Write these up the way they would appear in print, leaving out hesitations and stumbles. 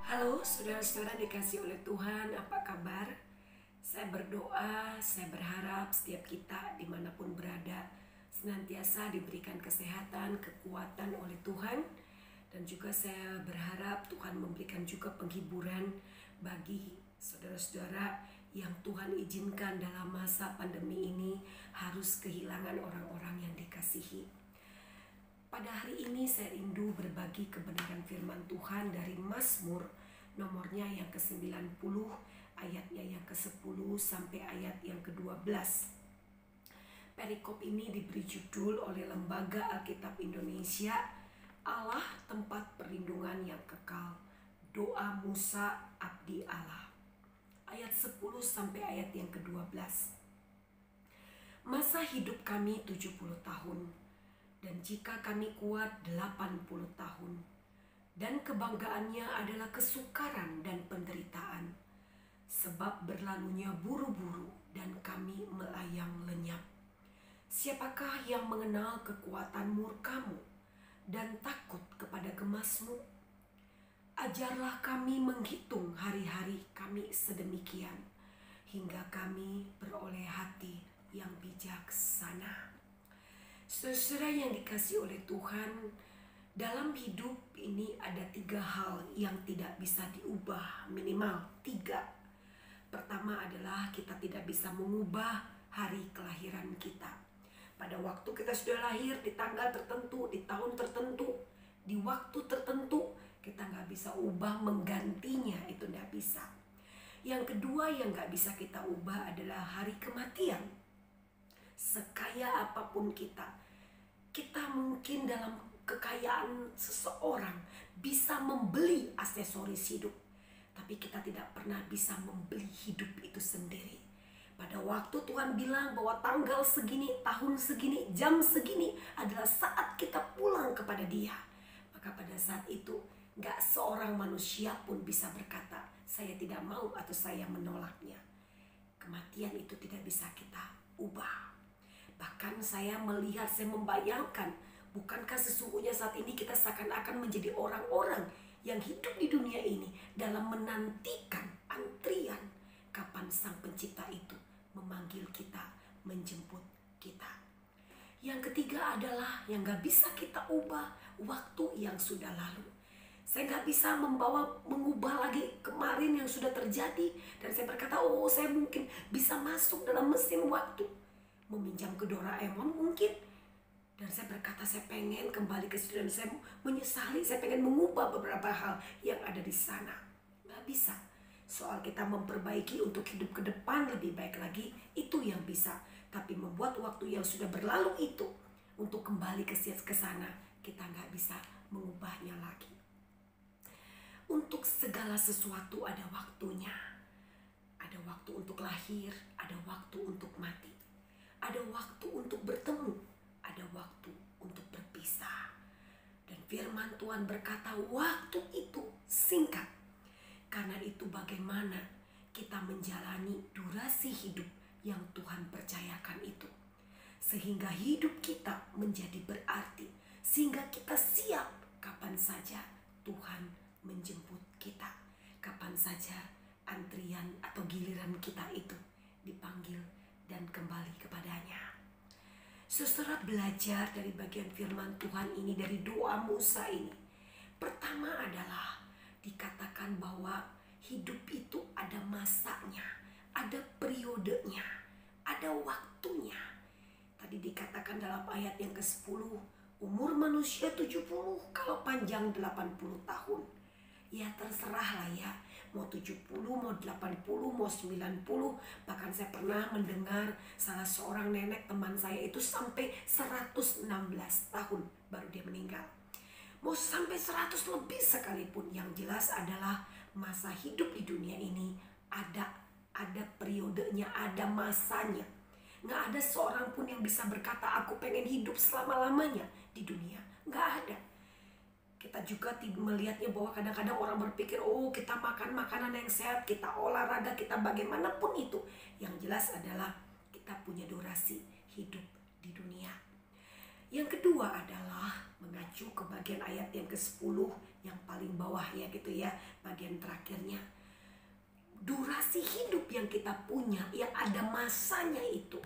Halo saudara-saudara dikasih oleh Tuhan, apa kabar? Saya berdoa, saya berharap setiap kita dimanapun berada senantiasa diberikan kesehatan, kekuatan oleh Tuhan. Dan juga saya berharap Tuhan memberikan juga penghiburan bagi saudara-saudara yang Tuhan izinkan dalam masa pandemi ini harus kehilangan orang-orang yang dikasihi. Pada hari ini saya rindu berbagi kebenaran firman Tuhan dari Mazmur nomornya yang ke-90, ayatnya yang ke-10 sampai ayat yang ke-12. Perikop ini diberi judul oleh Lembaga Alkitab Indonesia, Allah tempat perlindungan yang kekal, doa Musa abdi Allah. Ayat 10 sampai ayat yang ke-12. Masa hidup kami 70 tahun, dan jika kami kuat 80 tahun. Dan kebanggaannya adalah kesukaran dan penderitaan. Sebab berlalunya buru-buru dan kami melayang lenyap. Siapakah yang mengenal kekuatan murkamu dan takut kepada gemasmu? Ajarlah kami menghitung hari-hari kami sedemikian, hingga kami beroleh hati yang bijaksana. Saudara yang dikasihi oleh Tuhan, dalam hidup ini ada 3 hal yang tidak bisa diubah, minimal 3. Pertama adalah kita tidak bisa mengubah hari kelahiran kita. Pada waktu kita sudah lahir di tanggal tertentu, di tahun tertentu, di waktu tertentu, kita nggak bisa ubah menggantinya, itu nggak bisa. Yang kedua yang nggak bisa kita ubah adalah hari kematian. Sekaya apapun kita mungkin dalam kekayaan seseorang bisa membeli aksesoris hidup, tapi kita tidak pernah bisa membeli hidup itu sendiri. Pada waktu Tuhan bilang bahwa tanggal segini, tahun segini, jam segini adalah saat kita pulang kepada Dia, maka pada saat itu gak seorang manusia pun bisa berkata, saya tidak mau atau saya menolaknya. Kematian itu tidak bisa kita ubah. Bahkan saya melihat, saya membayangkan, bukankah sesungguhnya saat ini kita seakan-akan menjadi orang-orang yang hidup di dunia ini dalam menantikan antrian kapan Sang Pencipta itu memanggil kita, menjemput kita. Yang ketiga adalah yang gak bisa kita ubah, waktu yang sudah lalu. Saya gak bisa mengubah lagi kemarin yang sudah terjadi. Dan saya berkata, saya mungkin bisa masuk dalam mesin waktu, meminjam ke Doraemon mungkin. Dan saya berkata, saya pengen kembali ke situ dan saya menyesali, saya pengen mengubah beberapa hal yang ada di sana. Nggak bisa. Soal kita memperbaiki untuk hidup ke depan lebih baik lagi, itu yang bisa. Tapi membuat waktu yang sudah berlalu itu untuk kembali ke sana, kita nggak bisa mengubahnya lagi. Untuk segala sesuatu ada waktunya. Ada waktu untuk lahir, ada waktu untuk mati. Ada waktu untuk bertemu, ada waktu untuk berpisah. Dan firman Tuhan berkata, waktu itu singkat. Karena itu bagaimana kita menjalani durasi hidup yang Tuhan percayakan itu. Sehingga hidup kita menjadi berarti. Sehingga kita siap kapan saja Tuhan menjemput kita. Kapan saja antrian atau giliran kita itu dipanggil dan kembali kepadanya. Saudara belajar dari bagian firman Tuhan ini, dari doa Musa ini. Pertama adalah dikatakan bahwa hidup itu ada masanya, ada periodenya, ada waktunya. Tadi dikatakan dalam ayat yang ke-10, umur manusia 70, kalau panjang 80 tahun. Ya terserah lah ya, mau 70, mau 80, mau 90. Bahkan saya pernah mendengar salah seorang nenek teman saya itu sampai 116 tahun baru dia meninggal. Mau sampai 100 lebih sekalipun, yang jelas adalah masa hidup di dunia ini ada periodenya, ada masanya. Nggak ada seorang pun yang bisa berkata aku pengen hidup selama-lamanya di dunia. Nggak ada. Kita juga melihatnya bahwa kadang-kadang orang berpikir, kita makan makanan yang sehat, kita olahraga, kita bagaimanapun itu. Yang jelas adalah kita punya durasi hidup di dunia. Yang kedua adalah mengacu ke bagian ayat yang ke-10 yang paling bawah ya gitu ya, bagian terakhirnya. Durasi hidup yang kita punya, yang ada masanya itu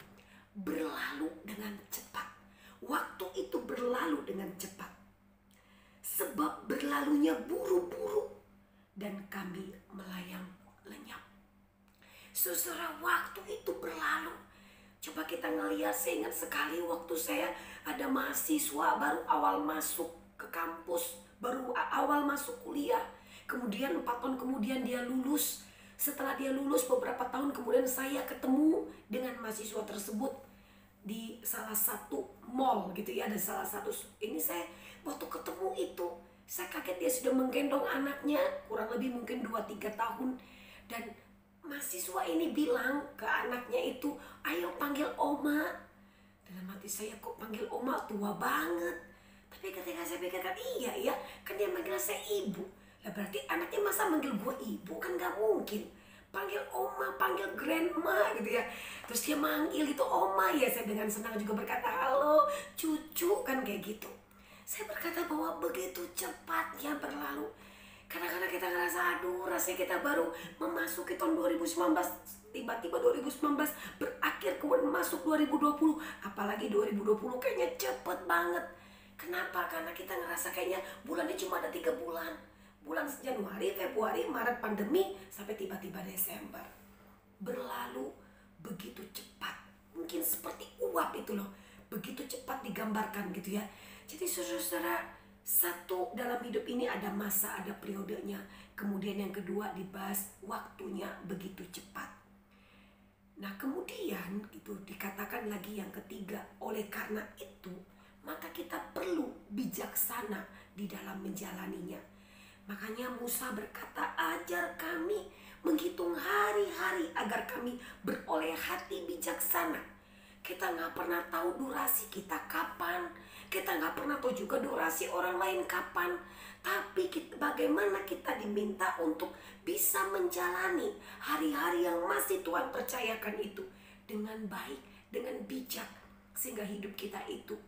berlalu dengan cepat. Waktu itu berlalu dengan cepat. Sebab berlalunya buru-buru dan kami melayang lenyap. Saudara, waktu itu berlalu. Coba kita ngelihat, saya ingat sekali waktu saya ada mahasiswa baru awal masuk ke kampus, baru awal masuk kuliah. Kemudian 4 tahun kemudian dia lulus. Setelah dia lulus beberapa tahun kemudian saya ketemu dengan mahasiswa tersebut di salah satu mall gitu ya, ada salah satu. Ini saya waktu ketemu itu saya kaget, dia sudah menggendong anaknya kurang lebih mungkin 2-3 tahun. Dan mahasiswa ini bilang ke anaknya itu, ayo panggil oma. Dalam hati saya, kok panggil oma, tua banget. Tapi ketika saya pikirkan, iya ya, kan dia manggil saya ibu. Lah berarti anaknya masa manggil gue ibu, kan gak mungkin. Panggil oma, panggil grandma gitu ya. Terus dia manggil itu oma ya, saya dengan senang juga berkata halo cucu, kan kayak gitu. Saya berkata bahwa begitu cepatnya berlalu. Kadang-kadang kita ngerasa aduh, rasanya kita baru memasuki tahun 2019, tiba-tiba 2019 berakhir kemudian masuk 2020. Apalagi 2020 kayaknya cepet banget. Kenapa? Karena kita ngerasa kayaknya bulannya cuma ada 3 bulan. Bulan Januari, Februari, Maret pandemi, sampai tiba-tiba Desember. Berlalu begitu cepat. Mungkin seperti uap itu loh. Begitu cepat digambarkan gitu ya. Jadi saudara-saudara, satu, dalam hidup ini ada masa, ada periodenya. Kemudian yang kedua dibahas waktunya begitu cepat. Nah kemudian gitu dikatakan lagi yang ketiga, oleh karena itu maka kita perlu bijaksana di dalam menjalaninya. Makanya Musa berkata, ajar kami menghitung hari-hari agar kami beroleh hati bijaksana. Kita gak pernah tahu durasi kita kapan. Kita gak pernah tahu juga durasi orang lain kapan. Tapi bagaimana kita diminta untuk bisa menjalani hari-hari yang masih Tuhan percayakan itu dengan baik, dengan bijak. Sehingga hidup kita itu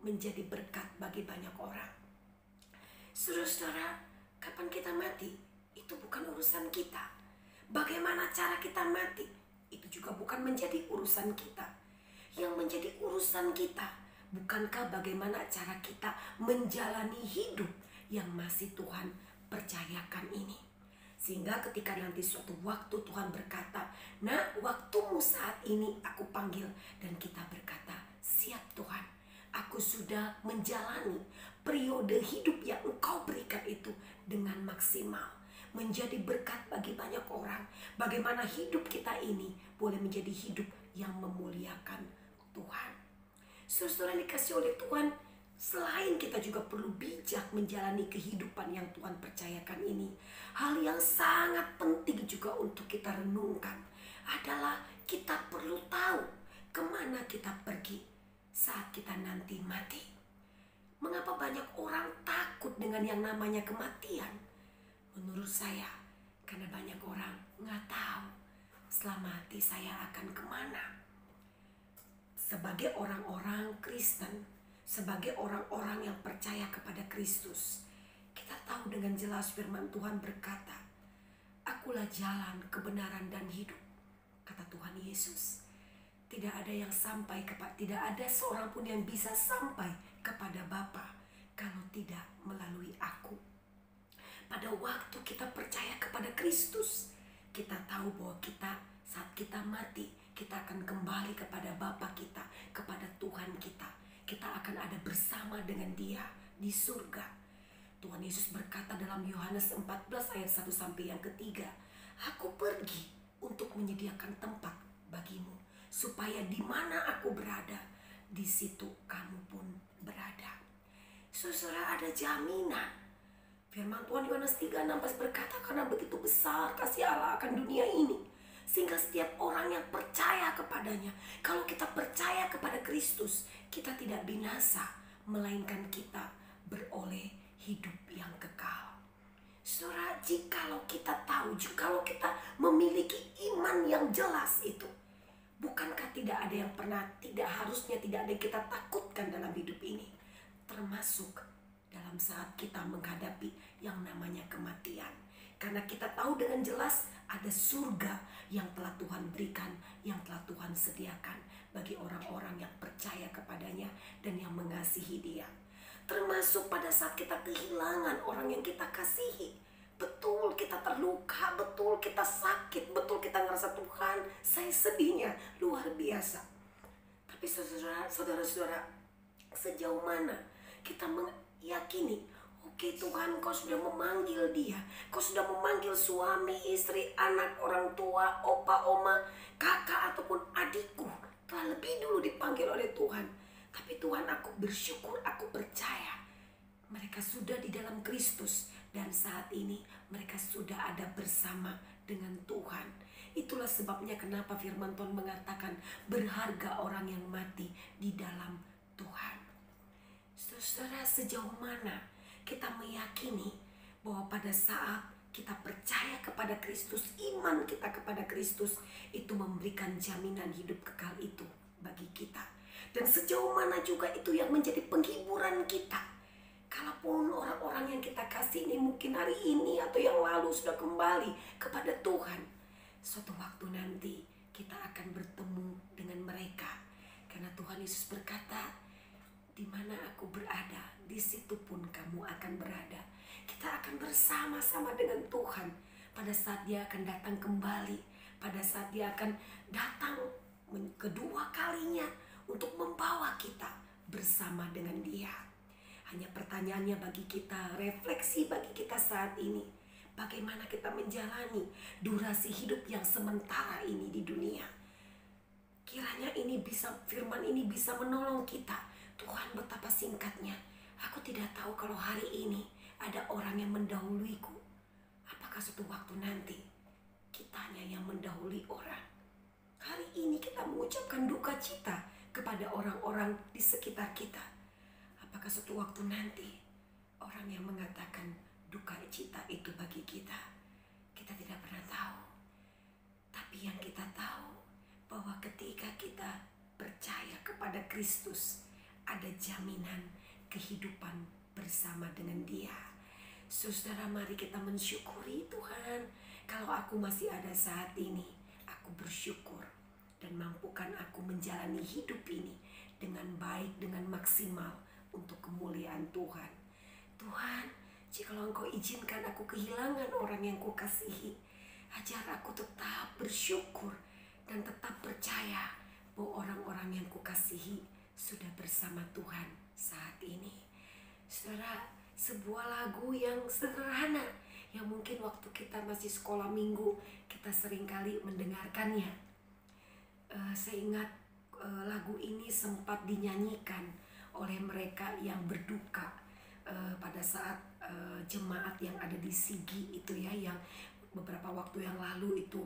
menjadi berkat bagi banyak orang. Saudara-saudara, kapan kita mati itu bukan urusan kita. Bagaimana cara kita mati itu juga bukan menjadi urusan kita. Yang menjadi urusan kita, bukankah bagaimana cara kita menjalani hidup yang masih Tuhan percayakan ini. Sehingga ketika nanti suatu waktu Tuhan berkata, nah waktumu saat ini aku panggil. Dan kita berkata, siap Tuhan, aku sudah menjalani periode hidup yang Engkau berikan itu dengan maksimal. Menjadi berkat bagi banyak orang. Bagaimana hidup kita ini boleh menjadi hidup yang memuliakan Tuhan. Saudara dikasih oleh Tuhan, selain kita juga perlu bijak menjalani kehidupan yang Tuhan percayakan ini, hal yang sangat penting juga untuk kita renungkan adalah kita perlu tahu kemana kita pergi saat kita nanti mati. Mengapa banyak orang takut dengan yang namanya kematian? Menurut saya, karena banyak orang nggak tahu setelah mati saya akan kemana. Sebagai orang-orang Kristen, sebagai orang-orang yang percaya kepada Kristus, kita tahu dengan jelas firman Tuhan berkata, akulah jalan, kebenaran, dan hidup, kata Tuhan Yesus. Tidak ada yang sampai tidak ada seorang pun yang bisa sampai kepada Bapa kalau tidak melalui aku. Pada waktu kita percaya kepada Kristus, kita tahu bahwa kita saat kita mati, kita akan kembali kepada Bapa kita, kepada Tuhan kita. Kita akan ada bersama dengan Dia di surga. Tuhan Yesus berkata dalam Yohanes 14 ayat 1 sampai yang ketiga, aku pergi untuk menyediakan tempat bagimu, supaya di mana aku berada, di situ kamu pun berada. Saudara, ada jaminan. Firman Tuhan Yohanes 3:16 berkata, karena begitu besar kasih Allah akan dunia ini, sehingga setiap orang yang percaya kepadanya, kalau kita percaya kepada Kristus, kita tidak binasa, melainkan kita beroleh hidup yang kekal. Saudara, jikalau kita tahu, jikalau kita memiliki iman yang jelas itu, Bukankah tidak ada yang pernah, tidak harusnya tidak ada yang kita takutkan dalam hidup ini, termasuk dalam saat kita menghadapi yang namanya kematian. Karena kita tahu dengan jelas ada surga yang telah Tuhan berikan, yang telah Tuhan sediakan bagi orang-orang yang percaya kepadanya dan yang mengasihi Dia. Termasuk pada saat kita kehilangan orang yang kita kasihi. Betul kita terluka, betul kita sakit, betul kita ngerasa Tuhan, saya sedihnya luar biasa. Tapi saudara-saudara, sejauh mana kita meyakini, oke Tuhan, Kau sudah memanggil dia, Kau sudah memanggil suami, istri, anak, orang tua, opa, oma, kakak ataupun adikku telah lebih dulu dipanggil oleh Tuhan. Tapi Tuhan, aku bersyukur, aku percaya mereka sudah di dalam Kristus dan saat ini mereka sudah ada bersama dengan Tuhan. Itulah sebabnya kenapa firman Tuhan mengatakan berharga orang yang mati di dalam Tuhan. Saudara, sejauh mana kita meyakini bahwa pada saat kita percaya kepada Kristus, iman kita kepada Kristus itu memberikan jaminan hidup kekal itu bagi kita. Dan sejauh mana juga itu yang menjadi penghiburan kita. Kalaupun orang-orang yang kita kasih ini mungkin hari ini atau yang lalu sudah kembali kepada Tuhan, suatu waktu nanti kita akan bertemu dengan mereka. Karena Tuhan Yesus berkata, di mana aku berada, di situ pun kamu akan berada. Kita akan bersama-sama dengan Tuhan pada saat Dia akan datang kembali, pada saat Dia akan datang kedua kalinya untuk membawa kita bersama dengan Dia. Hanya pertanyaannya bagi kita, refleksi bagi kita saat ini, bagaimana kita menjalani durasi hidup yang sementara ini di dunia. Kiranya ini bisa, firman ini bisa menolong kita. Tuhan, betapa singkatnya. Aku tidak tahu kalau hari ini ada orang yang mendahuluiku. Apakah suatu waktu nanti kitanya yang mendahului orang? Hari ini kita mengucapkan duka cita kepada orang-orang di sekitar kita. Apakah suatu waktu nanti orang yang mengatakan duka cita itu bagi kita? Kita tidak pernah tahu. Tapi yang kita tahu bahwa ketika kita percaya kepada Kristus, ada jaminan kehidupan bersama dengan Dia. Saudara, mari kita mensyukuri Tuhan. Kalau aku masih ada saat ini, aku bersyukur dan mampukan aku menjalani hidup ini dengan baik, dengan maksimal untuk kemuliaan Tuhan. Tuhan, jikalau Engkau izinkan aku kehilangan orang yang Kukasihi, ajar aku tetap bersyukur dan tetap percaya bahwa orang-orang yang Kukasihi sudah bersama Tuhan saat ini. Saudara, sebuah lagu yang sederhana yang mungkin waktu kita masih sekolah minggu kita seringkali mendengarkannya. Saya ingat lagu ini sempat dinyanyikan oleh mereka yang berduka pada saat jemaat yang ada di Sigi itu ya, yang beberapa waktu yang lalu itu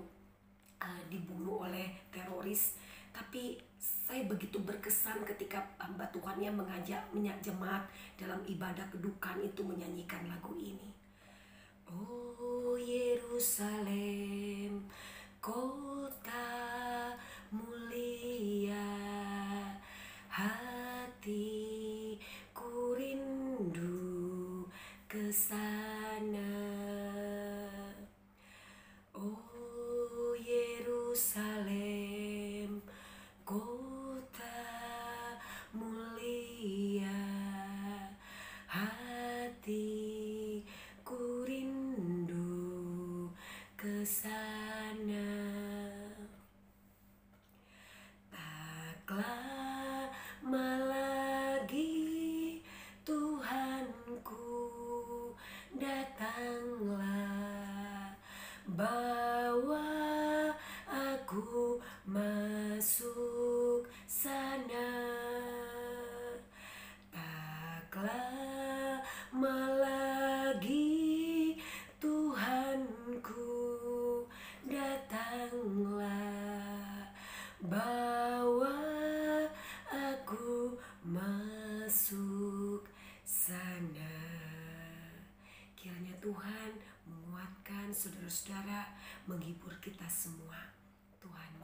dibunuh oleh teroris. Tapi saya begitu berkesan ketika hamba Tuhan yang mengajak jemaat dalam ibadah kedukaan itu menyanyikan lagu ini. Oh Yerusalem, kota mulia, hatiku rindu ke sana. Oh Yerusalem, kota mulia, hatiku rindu ke sana. Tak lama lagi Tuhanku datanglah, bawa aku masuk sana. Tak lama lagi Tuhanku datanglah, bawa aku masuk sana. Kiranya Tuhan menguatkan saudara-saudara, menghibur kita semua. Tuhan